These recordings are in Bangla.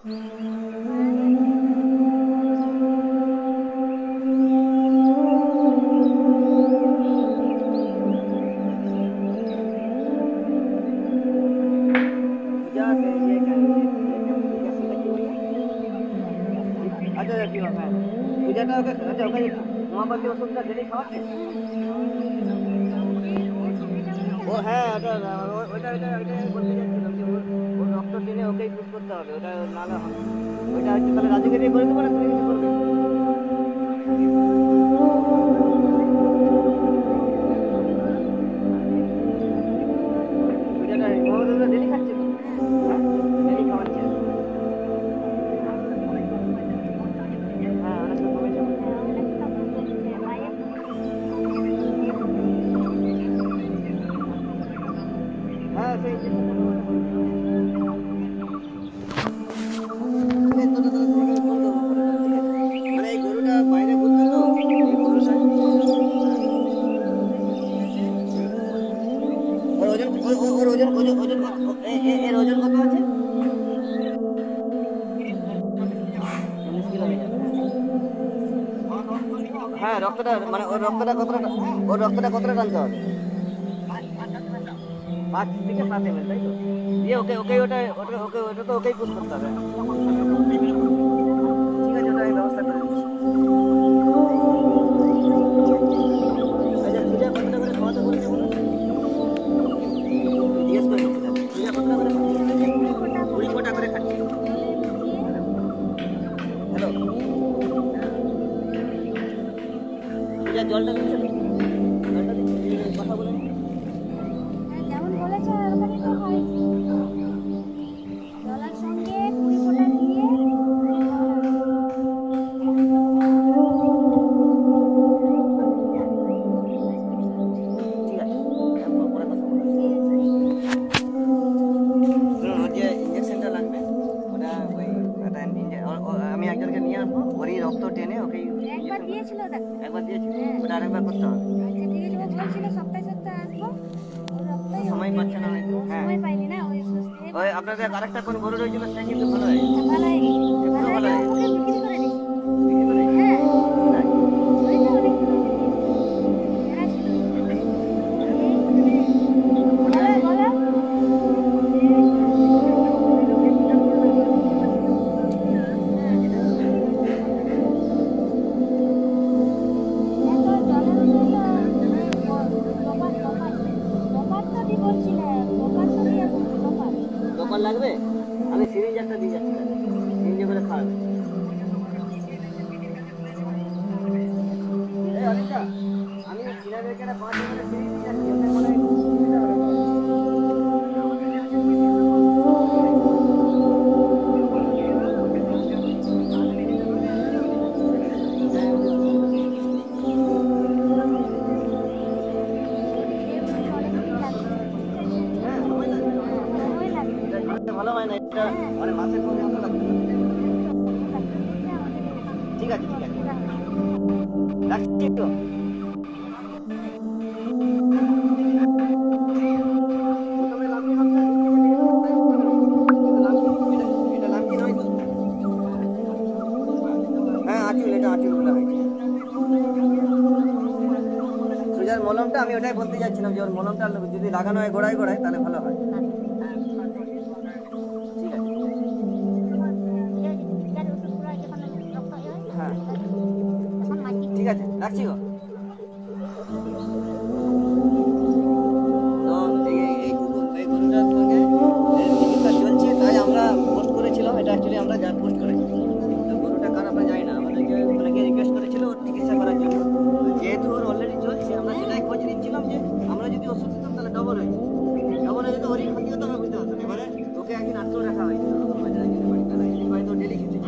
আচ্ছা কি হবে পূজাটা ওকে আচ্ছা ওকে হোমিওপ্যাথি ওষুধটা ডেলি খাওয়াচ্ছে ও হ্যাঁ ওটা ওইটা ওইটা ওইটা আমি বলতে চাচ্ছিলাম যে ওর রক্ত টেনে ওকেই পুশ করতে হবে ওটা নাহলে ওইটা হচ্ছে তাহলে রাজুকে দিয়ে করে দেবো না তুমি কিছু করবে পূজাটা হোমিওপ্যাথিটা ডেলি খাচ্ছে তো হ্যাঁ ডেলি খাওয়াচ্ছে হ্যাঁ সেই মানে এই গরুটা বাইরে ঘুরছে তো এই গরুটা ওর ওজন ওজন ওজন এর ওজন কত আছে মুশকিল হয়ে যাবে হ্যাঁ রক্তটা মানে ওর রক্তটা কতটা টানতে হবে 5 থেকে 7 ml তাই তো দিয়ে ওকে ওকে ওটা ওটা তো ওকেই পুশ করতে হবে ঠিক আছে ওটা আমি ব্যবস্থা করে দিচ্ছি আচ্ছা পূজা কতটা করে খাওয়াতে বলেছে বলো জিজ্ঞেস করে পূজা কতটা করে 20 ফোঁটা করে খাচ্ছি হ্যালো পূজা জলটা দিচ্ছে জলটা দিচ্ছে কথা বলে যেমন বলেছে ওরকমই তো হয় জলের সঙ্গে 20 ফোঁটা দিয়ে ঠিক আছে তারপর পরে কথা বলবো যে ইঞ্জেকশনটা লাগবে ওটা ওই আমি একজনকে নিয়ে আসবো ওরই রক্ত টেনে ওকে একবার দিয়েছিল ডাক্তার একবার দিয়েছি ওটা আরেকবার করতে হবে আচ্ছা ঠিক আছে ও বলছিল সপ্তাহে সপ্তাহে আসবো ওর রক্তই সময় পাচ্ছে না হয়তো হ্যাঁ সময় পাইনি না ওই সুস্থ ওই আপনাদের আরেকটা কোন গরু রয়েছিল সে কিন্তু ভালো হয় ভালো হয়ে গেছে পুরো ভালো হয় ওকে বিক্রি করে দিই বিক্রি করে হ্যাঁ তাই? ওই তো অনেক এরা ছিল বলো দোকান লাগবে আমি সিরিঞ্জ একটা দিয়ে যাচ্ছি সিরিঞ্জে করে খাওয়াবে এই অনিতা আমি কিনারে একটা 5 মিনিটের সিরিঞ্জ দিয়ে যাচ্ছি ওটা মনে ভালো হয় না এটা মানে মাসের পর মাসে লাগবে ঠিক আছে রাখছি তো প্রথমে লাম্বি হামসা এটা লাম্বি নয় তো হ্যাঁ আঁচুল এটা আঁচুলগুলো হয়েছে সুজার মলমটা আমি ওটাই বলতে যাচ্ছিলাম যে ওর মলমটা যদি লাগানো হয় গোড়ায় গোড়ায় তাহলে ভালো হয় হ্যাঁ ঠিক আছে রাখছি গো তো এই গরুটার সঙ্গে চিকিৎসা চলছে তাই আমরা পোস্ট করেছিলাম এটা অ্যাকচুয়ালি আমরা যা পোস্ট করেছি তো গরুটা কার আমরা যাই না আমাদেরকে অনেকে রিকোয়েস্ট করেছিল ওর চিকিৎসা করার জন্য যেহেতু ওর অলরেডি চলছে আমরা সেটাই খোঁজ নিচ্ছিলাম যে আমরা যদি ওষুধ দিতাম তাহলে ডবল হয়ে যেত ওরই ক্ষতি হতো আমরা বুঝতে পারতাম এবারে ওকে একদিন আটকেও রাখা হয়েছে বাড়িতে ডেলি খেতে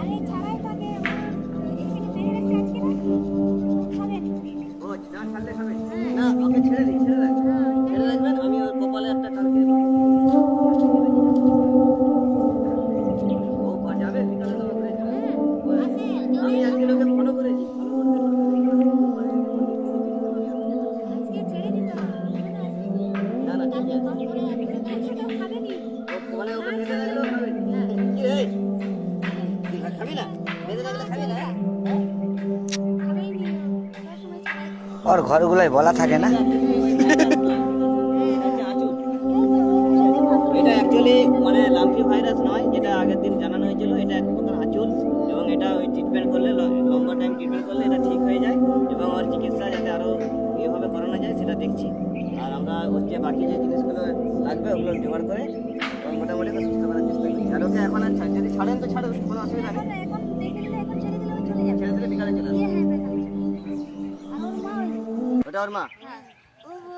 ও না ছাড়লে খাবে না ওকে ছেড়ে রাখবেন আমি ওর কপালে একটা কালকে ও যাবে বিকালে খাবি না? বেঁধে রাখলে খাবি না? খাবেই নি, সবসময় ছাড়াই। ওর ঘরগুলোই বলা থাকে না। এটা অ্যাকচুয়ালি মানে লাম্পি ভাইরাস নয়, যেটা আগের দিন জানানো হয়েছিল। এটা এক প্রকার আঁচল, এবং এটা ওই ট্রিটমেন্ট করলে লম্বা টাইম ট্রিটমেন্ট করলে এটা ঠিক হয়ে যায়, এবং ওর চিকিৎসা যাতে আরও এভাবে করানো যায় সেটা দেখছি। আর আমরা ওর যে বাকি যে জিনিসগুলো লাগবে ওগুলো জোগাড় করে এবং মোটামুটি ওকে সুস্থ করার চেষ্টা করি। আর ওকে এখন আর যদি ছাড়েন তো ছাড়ুন, কোনো অসুবিধা নেই। এখন দেখে দিলে, এখন ছেড়ে দিলে ও চলে যাবে। ছেড়ে দিলে বিকালে চলে ইয়ে, আসবে। হ্যাঁ, বেশ আছে। আর ওর মা ওই যে, ওটা ওর মা? হ্যাঁ,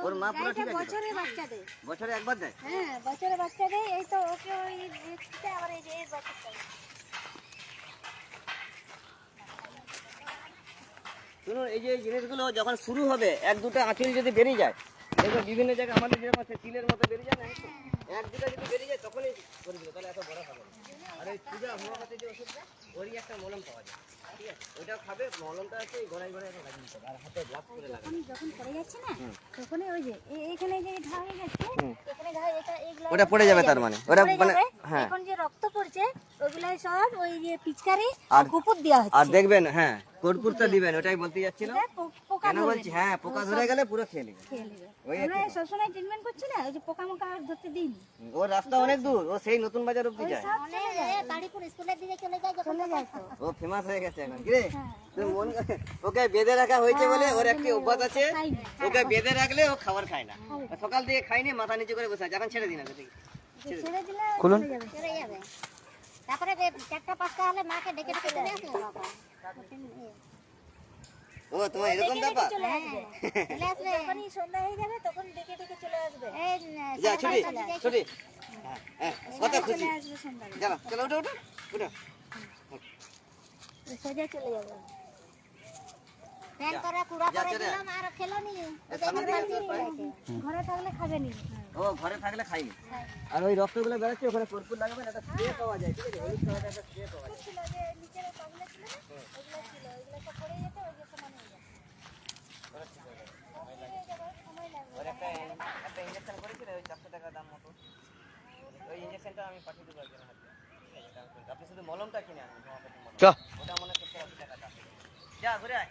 ওর মা পুরো গাইটা ঠিক আছে তো? বছরে বাচ্চা দেয়। বছরে একবার দেয়? হ্যাঁ, বছরে বাচ্চা দেয়। এই তো ওকে ওই দিতে আবার এই যে এই বাচ্চাটা। শুনুন, এই যে এই জিনিসগুলো যখন শুরু হবে, এক দুটো আঁচল যদি বেরিয়ে যায়, দেখবেন বিভিন্ন জায়গায় আমাদের যেরকম আছে তিলের মতো বেরিয়ে যায় না, এক দুটো যদি বেরিয়ে যায় তখনই করে দিল, তাহলে এত বড় হবে না। আর এই পূজা হোমিওপ্যাথি যে ওষুধটা, ওরই একটা মলম পাওয়া যায়, ঠিক আছে? ওইটাও খাবে, মলমটা আছে এই গড়াই গড়াই লাগিয়ে দিতে হবে, আর হাতে গ্লাভস করে লাগাবে। যখন যখন পড়ে যাচ্ছে না, তখনই ওই যে এইখানে যে ঘা হয়ে যাচ্ছে, এখানে ঘা, এটা এইগুলা ওটা পড়ে যাবে তার মানে? ওটা পড়ে মানে যাবে। হ্যাঁ। এখন যে রক্ত পড়ছে ওগুলাই সব ওই যে পিচকারি আর আর- কুকুর দেওয়া আর হচ্ছে। দেখবেন, হ্যাঁ, কর্পূরটা দিবেন, ওটাই বলতে যাচ্ছিলাম। এটা পোকা কেন ধরবে বলছি, না। হ্যাঁ, পোকা ধরে গেলে পুরো খেয়ে নেবে। খেয়ে নেবে। ওই আমরা সবসময় ট্রিটমেন্ট করছি না, ওই যে পোকা মোকা আর ধরতে দিই নি। ওর রাস্তা অনেক দূর, ও সেই নতুন বাজার অব্দি যায়। সব চলে যায়, বাড়িপুর স্কুলের দিকে চলে যায়, চলে যায় তো। ও ফেমাস হয়ে গেছে এখন, কিরে? তুই ওকে বেঁধে রাখা হয়েছে বলে ওর একটি অভ্যাস আছে, খাই না। ওকে বেঁধে রাখলে ও খাবার খায় না। সকাল থেকে খাইনি, মাথা নিচু করে বসে আছে, এখন ছেড়ে দিন ওকে, দেখি। ছেড়ে দিলে খুলুন। চলে যাবে। চলে যাবে। তারপরে 4টা 5টা হলে মাকে ডেকে ডেকে চলে আসবে বাবা। ও তোমার এরকম ব্যাপার? চলে আসবে। চলে আসবে। যখনই সন্ধ্যা হয়ে যাবে তখন ডেকে ডেকে চলে আসবে। এই যা ছুটি ছুটি। হ্যাঁ, হ্যাঁ, কত খুশি। চলে আসবে সন্ধ্যাবেলা। চলো চলো, উঠো উঠো উঠো। সোজা চলে যাবে। ফ্যান করা কুড়া যা করে চলে দিলাম আর খেলো নি। সামনে দিকে আসো। ঘরে থাকলে খাবে নি। ও ঘরে থাকলে খাইনি। আর ওই রক্তগুলো বেরোচ্ছে, ওখানে কর্পূর লাগাবেন, একটা স্প্রে পাওয়া যায়, ঠিক আছে? হলুদ কালারের একটা স্প্রে পাওয়া যায়। ছিল যে নিচের পাগলা ছিল না, ওগুলো ছিল, ওগুলো সব পড়ে যেত, ওই যে সমান হয়ে যায়। সময় লাগবে। ওর একটা ইঞ্জেকশন করেছিল, ওই 400 টাকা দাম মতো। ওই ইঞ্জেকশনটা আমি পাঠিয়ে দেবো একজনের হাতে, ঠিক আছে? আপনি শুধু মলমটা কিনে আনবেন, হোমিওপ্যাথি মলম। চ। ওটা মনে হয় 70-80 টাকা দাম। যা ঘুরে আয়।